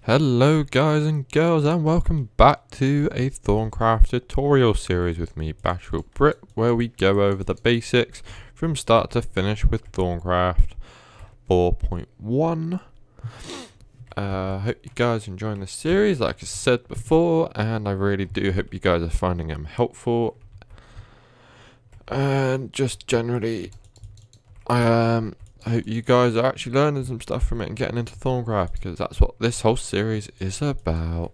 Hello guys and girls, and welcome back to a Thaumcraft tutorial series with me, Bashful Brit, where we go over the basics from start to finish with Thaumcraft 4.1. Hope you guys are enjoying the series, like I said before, and I really do hope you guys are finding them helpful. And just generally, I hope you guys are actually learning some stuff from it and getting into Thaumcraft, because that's what this whole series is about.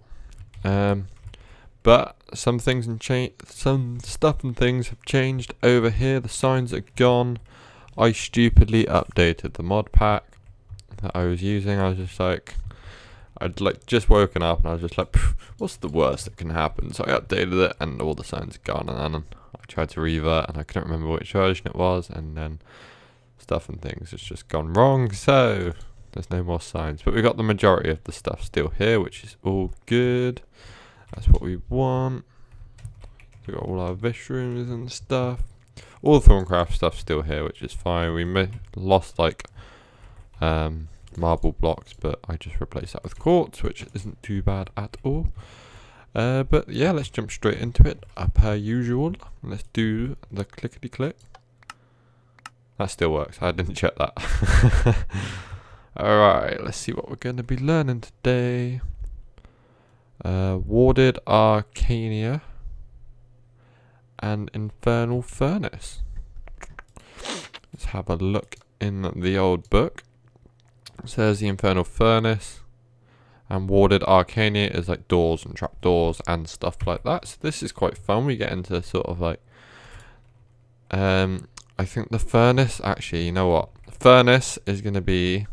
But some things and some stuff and things have changed over here. The signs are gone. I stupidly updated the mod pack that I was using. I was just like, I'd just woken up and I was just like, what's the worst that can happen? So I updated it and all the signs are gone, and then I tried to revert and I couldn't remember which version it was, and then stuff and things has just gone wrong, so there's no more signs, but we got the majority of the stuff still here, which is all good. That's what we want. We got all our wish rooms and stuff, all the Thaumcraft stuff still here, which is fine. We lost like marble blocks, but I just replaced that with quartz, which isn't too bad at all. But yeah, let's jump straight into it per usual. Let's do the clickety click. That still works. I didn't check that. Alright, let's see what we're going to be learning today. Warded Arcania and Infernal Furnace. Let's have a look in the old book. It says the Infernal Furnace and Warded Arcania is like doors and trapdoors and stuff like that. So this is quite fun. We get into sort of like I think the furnace, actually, you know what? The furnace is going to be,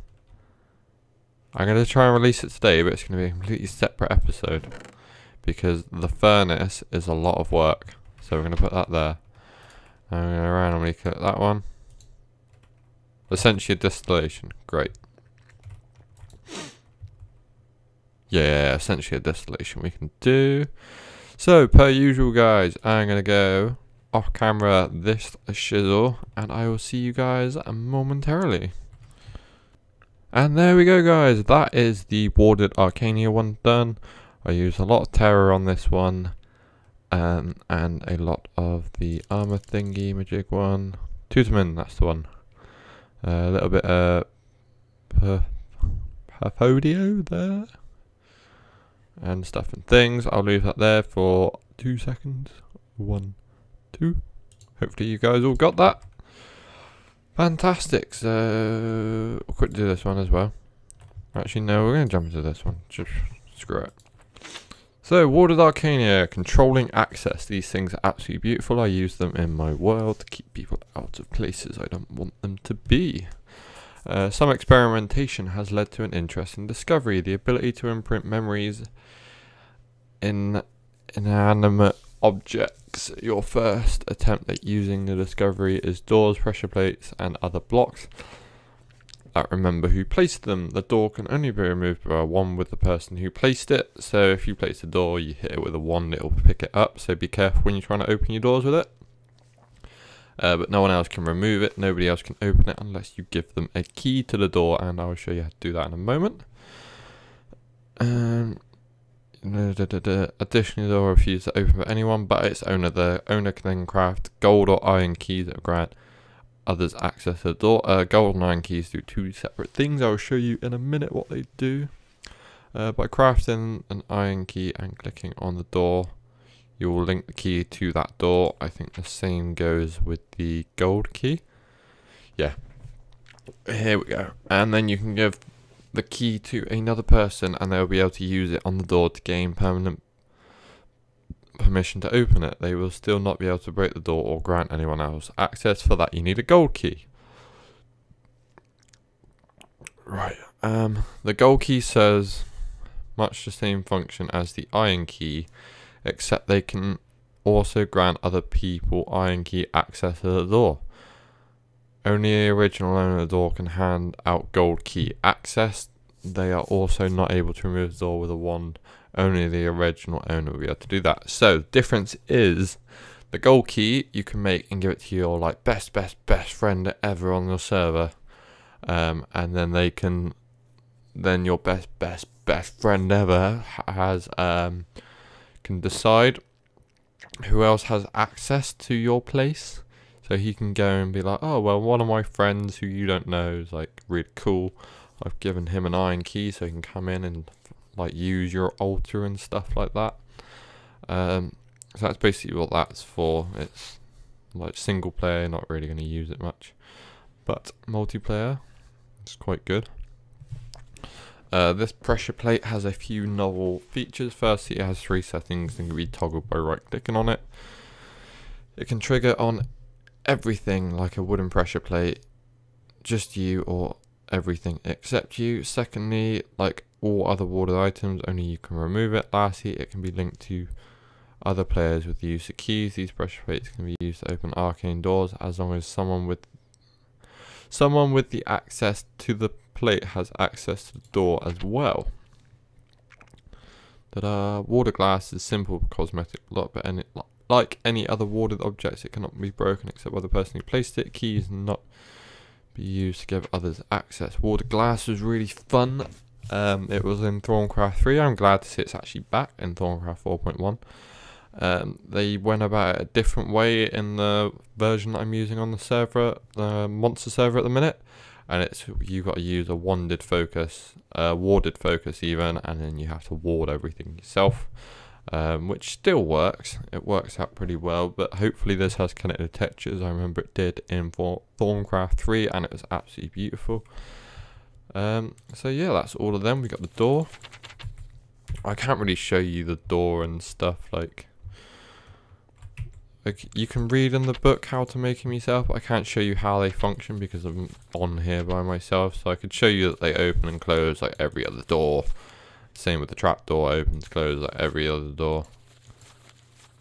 I'm going to try and release it today, but it's going to be a completely separate episode, because the furnace is a lot of work. So we're going to put that there. I'm going to randomly click that one. Essentia Distillation, great. Yeah, Essentia Distillation we can do. So, per usual guys, I'm going to go off camera this shizzle, and I will see you guys momentarily. And there we go guys, that is the Warded Arcania one done. I used a lot of terror on this one, and a lot of the armor thingy majig one. Tutorman, that's the one. A little bit Perfodio there and stuff and things. I'll leave that there for 2 seconds. 1, 2. Hopefully you guys all got that. Fantastic. So we'll quickly do this one as well. Actually no, we're going to jump into this one. Just screw it. So Warded Arcania, controlling access. These things are absolutely beautiful. I use them in my world to keep people out of places I don't want them to be. Some experimentation has led to an interesting discovery. The ability to imprint memories in inanimate objects. Your first attempt at using the discovery is doors, pressure plates and other blocks that remember who placed them. The door can only be removed by a wand with the person who placed it. So if you place the door, you hit it with a wand, it will pick it up. So be careful when you're trying to open your doors with it. But no one else can remove it. Nobody else can open it unless you give them a key to the door, and I will show you how to do that in a moment. Additionally, the door refuses to open for anyone but its owner. The owner can then craft gold or iron keys that grant others access to the door. Gold and iron keys do 2 separate things. I will show you in a minute what they do. By crafting an iron key and clicking on the door, you will link the key to that door. I think the same goes with the gold key. Yeah. Here we go. And then you can give the key to another person and they'll be able to use it on the door to gain permanent permission to open it. They will still not be able to break the door or grant anyone else access. For that you need a gold key. Right. The gold key serves much the same function as the iron key, except they can also grant other people iron key access to the door. Only the original owner of the door can hand out gold key access. They are also not able to remove the door with a wand. Only the original owner will be able to do that. So the difference is the gold key you can make and give it to your like best friend ever on your server, and then they can, then your best best friend ever has can decide who else has access to your place. So he can go and be like, oh, well, one of my friends who you don't know is like really cool. I've given him an iron key so he can come in and like use your altar and stuff like that. So that's basically what that's for. It's like single player, not really going to use it much, but multiplayer, it's quite good. This pressure plate has a few novel features. Firstly, it has 3 settings and can be toggled by right clicking on it. It can trigger on everything like a wooden pressure plate, just you, or everything except you. Secondly, like all other warded items, only you can remove it. Lastly, it can be linked to other players with the use of keys. These pressure plates can be used to open arcane doors as long as someone with the access to the plate has access to the door as well. Water glass is simple cosmetic block, but like any other warded objects, it cannot be broken except by the person who placed it. Keys not be used to give others access. Water glass was really fun. It was in Thaumcraft 3. I'm glad to see it's actually back in Thaumcraft 4.1. They went about it a different way in the version that I'm using on the server, the monster server at the minute, and it's you got to use a warded focus even, and then you have to ward everything yourself, which still works. It works out pretty well, but hopefully this has connected textures. I remember it did in Thaumcraft 3, and it was absolutely beautiful. So yeah, that's all of them. We got the door. I can't really show you the door and stuff like you can read in the book how to make them yourself. I can't show you how they function because I'm on here by myself, so I could show you that they open and close like every other door. Same with the trapdoor, opens, closes like every other door.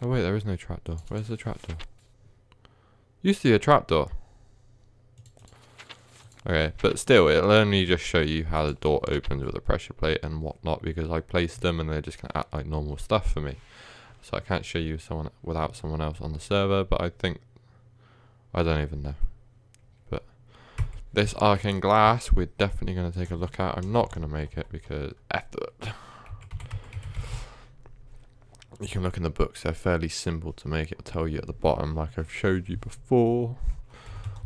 Oh wait, there is no trapdoor. Where's the trapdoor? Used to be a trapdoor. Okay, but still, it'll only just show you how the door opens with a pressure plate and whatnot, because I placed them and they're just going to act like normal stuff for me. So I can't show you someone without someone else on the server, but I don't even know. But this arcane glass, we're definitely going to take a look at. I'm not going to make it because effort. You can look in the books, they're fairly simple to make. It'll tell you at the bottom, like I've showed you before.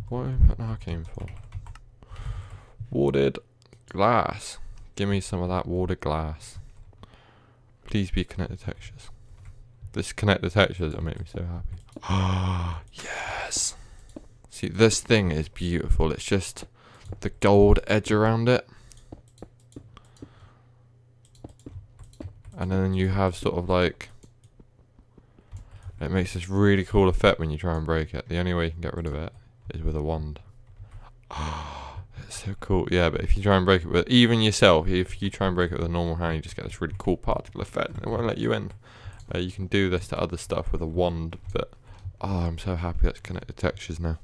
What am I putting arcane for? Warded glass. Give me some of that warded glass. Please be connected textures. This connected textures will make me so happy. Ah, yes. See, this thing is beautiful. It's just the gold edge around it. And then you have sort of like, it makes this really cool effect when you try and break it. The only way you can get rid of it is with a wand. Ah, it's so cool. Yeah, but if you try and break it with, even yourself, if you try and break it with a normal hand, you just get this really cool particle effect and it won't let you in. You can do this to other stuff with a wand, but oh, I'm so happy that's connected textures now.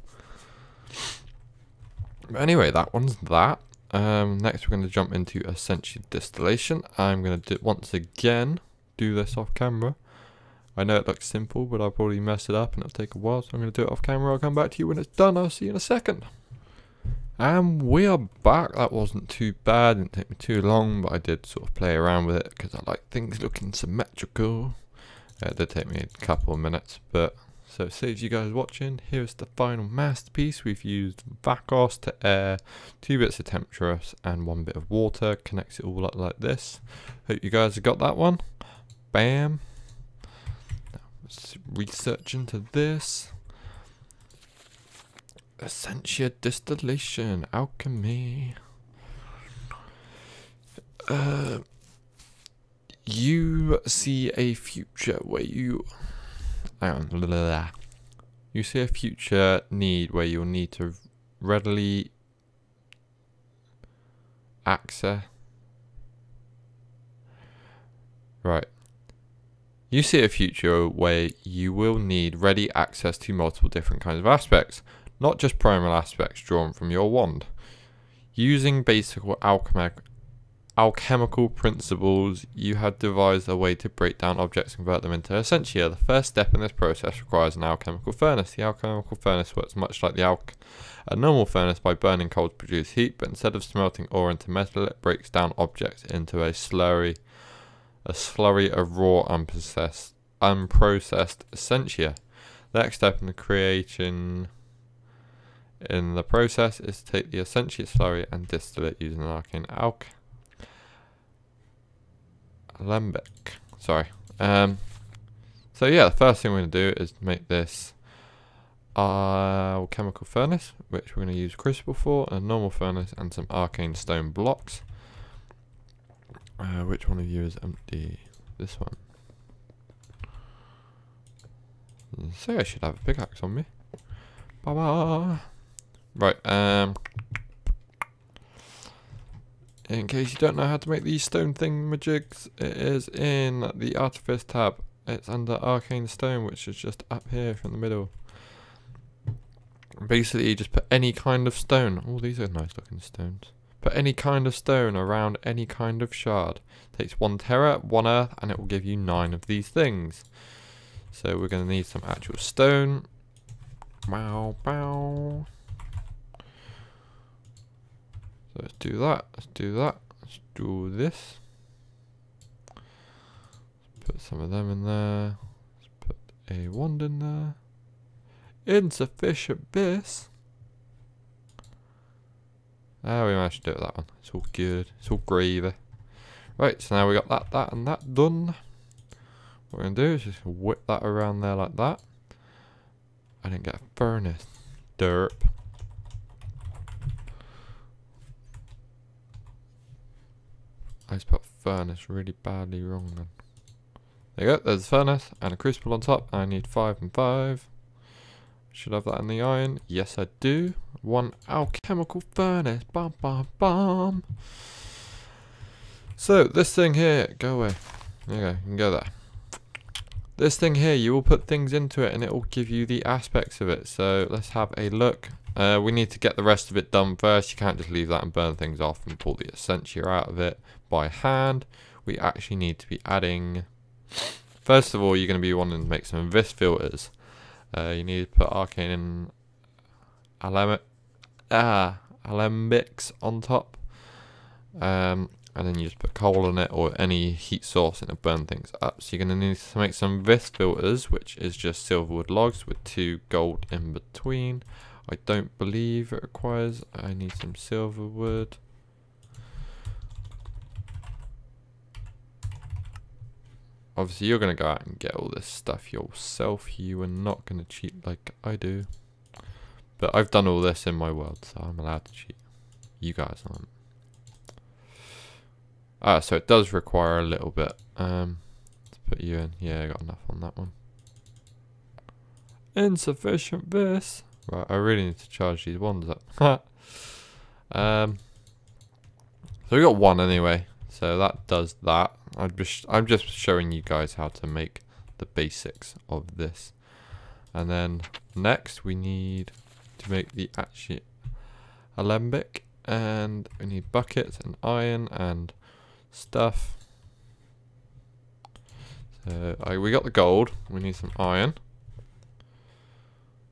But anyway, that one's that. Next we're going to jump into Essentia Distillation. I'm going to once again do this off camera. I know it looks simple, but I'll probably mess it up and it'll take a while, so I'm going to do it off camera. I'll come back to you when it's done. I'll see you in a second. And we are back. That wasn't too bad, didn't take me too long, but I did sort of play around with it because I like things looking symmetrical. It did take me a couple of minutes, but so it saves you guys watching. Here's the final masterpiece. We've used Vacos to air, 2 bits of temptress and 1 bit of water. Connects it all up like this. Hope you guys have got that one. Bam. Now let's research into this. Essentia Distillation, Alchemy. You see a future where you you see a future need where you'll need to readily access. Right. You see a future where you will need ready access to multiple different kinds of aspects, not just primal aspects drawn from your wand. Using basic alchemical principles, you have devised a way to break down objects and convert them into essentia. The first step in this process requires an alchemical furnace. The alchemical furnace works much like a normal furnace by burning coal to produce heat, but instead of smelting ore into metal, it breaks down objects into a slurry of raw, unprocessed essentia. The next step in the process is to take the essentia slurry and distill it using an arcane alembic. Sorry. So yeah, the first thing we're going to do is make this alchemical furnace, which we're going to use crucible for, a normal furnace, and some arcane stone blocks. Which one of you is empty? This one. So I should have a pickaxe on me. Ba-ba. Right, in case you don't know how to make these stone thingamajigs, it is in the Artifice tab. It's under Arcane Stone, which is just up here from the middle. Basically, you just put any kind of stone. Oh, these are nice looking stones. Put any kind of stone around any kind of shard. Takes 1 terra, 1 earth, and it will give you 9 of these things. So we're going to need some actual stone. Bow, bow. So let's do that. Let's do that. Let's do this. Let's put some of them in there. Let's put a wand in there. Insufficient this. Ah, we managed to do it with that one. It's all good. It's all gravy. Right, so now we got that and that done. What we're going to do is just whip that around there like that. I didn't get a furnace. Derp. I just put furnace really badly wrong then. There you go, there's a furnace and a crucible on top. I need 5 and 5. Should have that in the iron. Yes, I do. 1 alchemical furnace. Bum, bum, bum. So, this thing here, go away. There you go, you can go there. This thing here, you will put things into it and it will give you the aspects of it. So, let's have a look. We need to get the rest of it done first. You can't just leave that and burn things off and pull the essentia out of it by hand. We actually need to be adding... First of all, you're going to be wanting to make some vis filters. You need to put arcane alembics on top. And then you just put coal on it or any heat source and it'll burn things up. So you're going to need to make some vis filters, which is just silverwood logs with 2 gold in between. I don't believe it requires... I need some silverwood. Obviously you're going to go out and get all this stuff yourself. You are not going to cheat like I do. But I've done all this in my world, so I'm allowed to cheat. You guys aren't. So it does require a little bit. Let's put you in. Yeah, I got enough on that one. Insufficient this. Right, I really need to charge these ones up. So we got 1 anyway. So that does that. I'm just showing you guys how to make the basics of this. And then next we need to make the actual alembic. And we need buckets and iron and stuff. So we got the gold. We need some iron.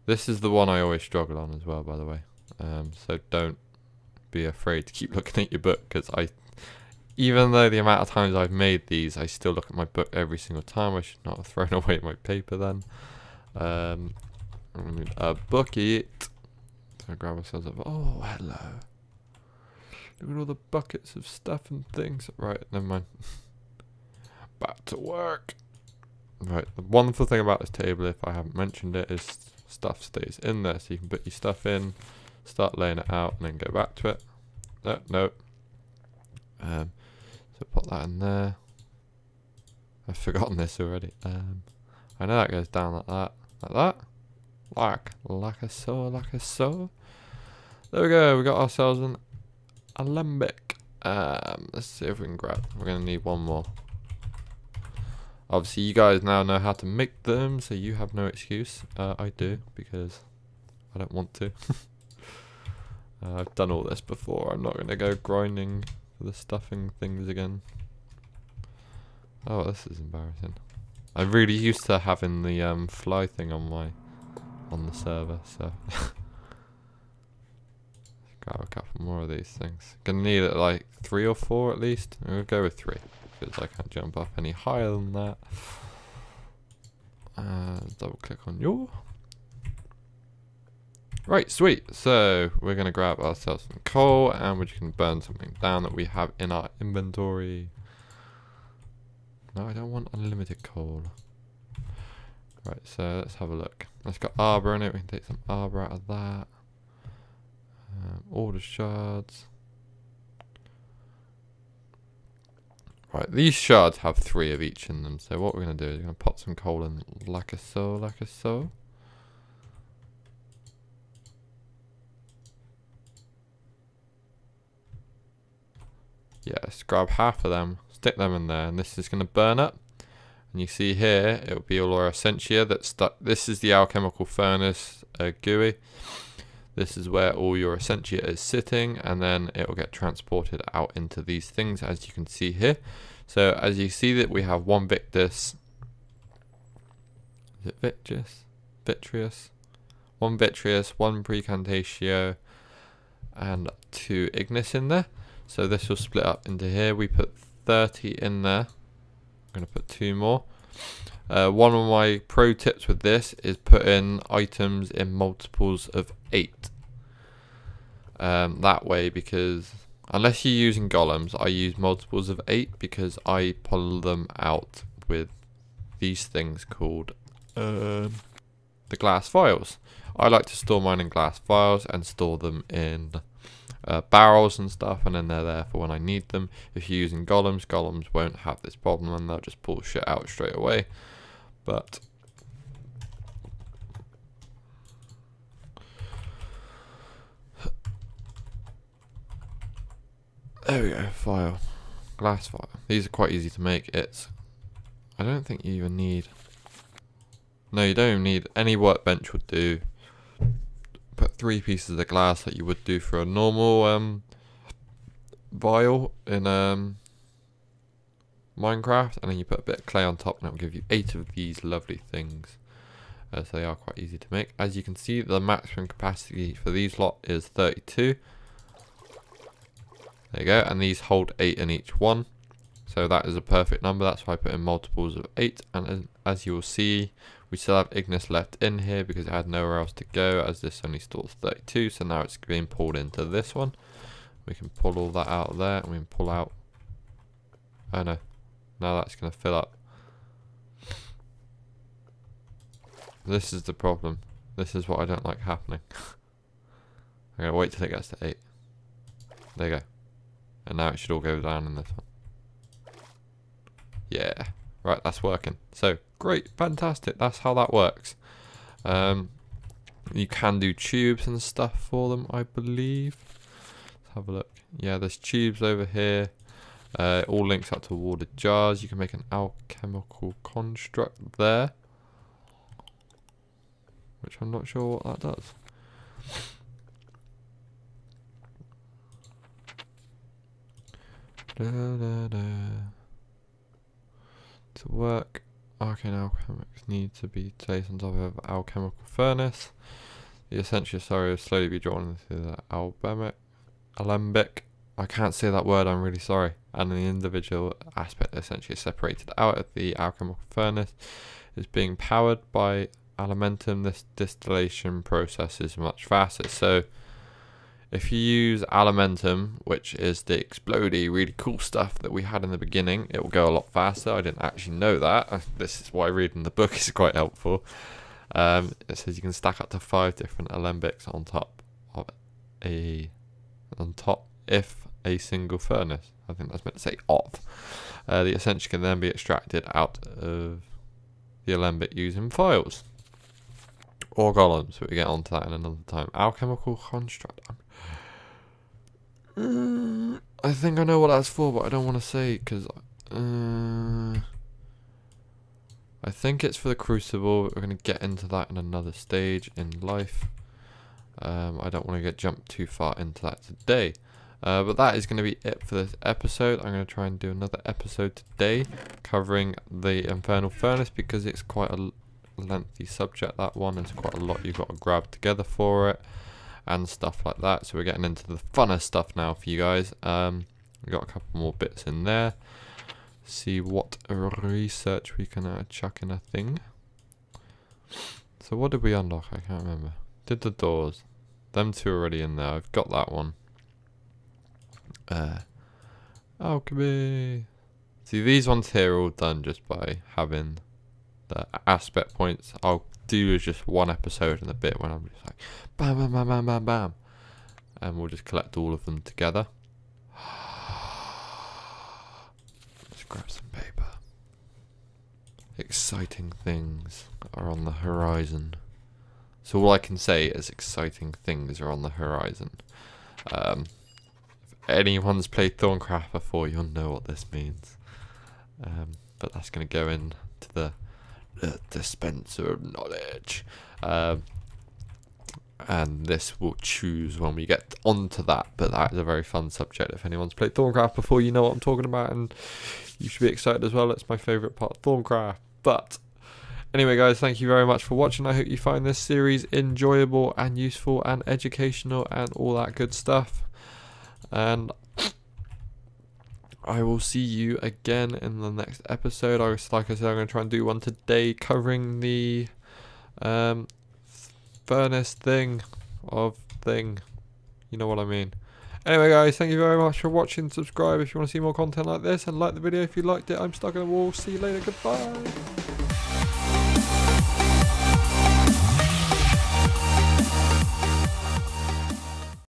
This is the one I always struggle on as well, by the way. So don't be afraid to keep looking at your book, because even though the amount of times I've made these, I still look at my book every single time. I should not have thrown away my paper then. I need a bucket. So grab ourselves up. Oh, hello. Look at all the buckets of stuff and things. Right, never mind. Back to work. Right, the wonderful thing about this table, if I haven't mentioned it, is stuff stays in there. So you can put your stuff in, start laying it out, and then go back to it. No. So put that in there. I've forgotten this already. I know that goes down like that. Like that. Like a so. There we go, we got ourselves an alembic. Let's see if we can grab. We're gonna need 1 more. Obviously you guys now know how to make them, so you have no excuse. I do, because I don't want to. I've done all this before. I'm not gonna go grinding for the stuffing things again. Oh, this is embarrassing. I'm really used to having the fly thing on the server, so let's grab a couple more of these things. Gonna need it like 3 or 4 at least. We'll go with 3 because I can't jump up any higher than that. Double click on your. Right, sweet. So we're gonna grab ourselves some coal and we're just gonna burn something down that we have in our inventory. No, I don't want unlimited coal. Right, so let's have a look. Let's got arbor in it. We can take some arbor out of that. All the shards. Right, these shards have 3 of each in them. So what we're going to do is we're going to pop some coal in like so, like so. Yeah, let's grab half of them, stick them in there, and this is going to burn up. And you see here, it will be all our Essentia that's stuck. This is the Alchemical Furnace Gui. This is where all your Essentia is sitting, and then it will get transported out into these things, as you can see here. So as you see that we have 1 Victus. Is it Victus? Vitreous? 1 Vitreous, 1 Precantatio, and 2 Ignis in there. So this will split up into here. We put 30 in there. I'm going to put 2 more. One of my pro tips with this is put in items in multiples of 8. That way, because unless you're using golems, I use multiples of 8 because I pull them out with these things called the glass vials. I like to store mine in glass vials and store them in barrels and stuff, and then they're there for when I need them. If you're using golems, golems won't have this problem and they'll just pull shit out straight away. But there we go, file, glass file. These are quite easy to make. I don't think you even need, no, you don't even need, any workbench would do. Put 3 pieces of glass that you would do for a normal vial in Minecraft, and then you put a bit of clay on top and it will give you 8 of these lovely things. So they are quite easy to make. As you can see, the maximum capacity for these lot is 32. There you go, and these hold 8 in each one. So that is a perfect number. That's why I put in multiples of 8. And as you will see, we still have Ignis left in here because it had nowhere else to go, as this only stores 32. So now it's being pulled into this one. We can pull all that out of there, and we can pull out. Oh no, now that's going to fill up. This is the problem. This is what I don't like happening. I'm going to wait till it gets to 8. There you go. And now it should all go down in this one. Yeah. Right, that's working. So, great, fantastic. That's how that works. You can do tubes and stuff for them, I believe. Let's have a look. Yeah, there's tubes over here. It all links up to water jars. You can make an alchemical construct there, which I'm not sure what that does. To work, Arcana Alchemics need to be placed on top of Alchemical Furnace. The Essentia, will slowly be drawn into the alembic. I can't say that word, I'm really sorry. And the individual aspect essentially is separated out of the Alchemical Furnace is being powered by Elementum. This distillation process is much faster. So if you use Elementum, which is the explodey, really cool stuff that we had in the beginning, it will go a lot faster. I didn't actually know that. This is why reading the book is quite helpful. It says you can stack up to 5 different alembics on top of if a single furnace. I think that's meant to say of. The Essentia can then be extracted out of the alembic using files or golems, but we get onto that in another time. Alchemical construct. I think I know what that's for, but I don't want to say because I think it's for the crucible. We're going to get into that in another stage in life. I don't want to get jumped too far into that today. But that is going to be it for this episode. I'm going to try and do another episode today covering the Infernal Furnace, because it's quite a lengthy subject, that one. There's quite a lot you've got to grab together for it and stuff like that. So we're getting into the funner stuff now for you guys. We've got a couple more bits in there. See what research we can chuck in a thing. So what did we unlock? I can't remember. Did the doors. Them two are already in there. I've got that one. Alchemy. See, these ones here are all done just by having the aspect points. I'll do just one episode in a bit when I'm just like bam, bam, bam, bam, bam, bam, and we'll just collect all of them together. Let's grab some paper. Exciting things are on the horizon. So all I can say is exciting things are on the horizon. If anyone's played Thaumcraft before, you'll know what this means. But that's going to go into the Dispenser of Knowledge. And this will choose when we get onto that. But that is a very fun subject. If anyone's played Thaumcraft before, you know what I'm talking about. And you should be excited as well. It's my favourite part of Thaumcraft. But anyway, guys, thank you very much for watching. I hope you find this series enjoyable and useful and educational and all that good stuff. And I will see you again in the next episode. Like I said, I'm going to try and do one today covering the furnace thing. You know what I mean. Anyway, guys, thank you very much for watching. Subscribe if you want to see more content like this, and like the video if you liked it. I'm stuck in the wall. See you later. Goodbye.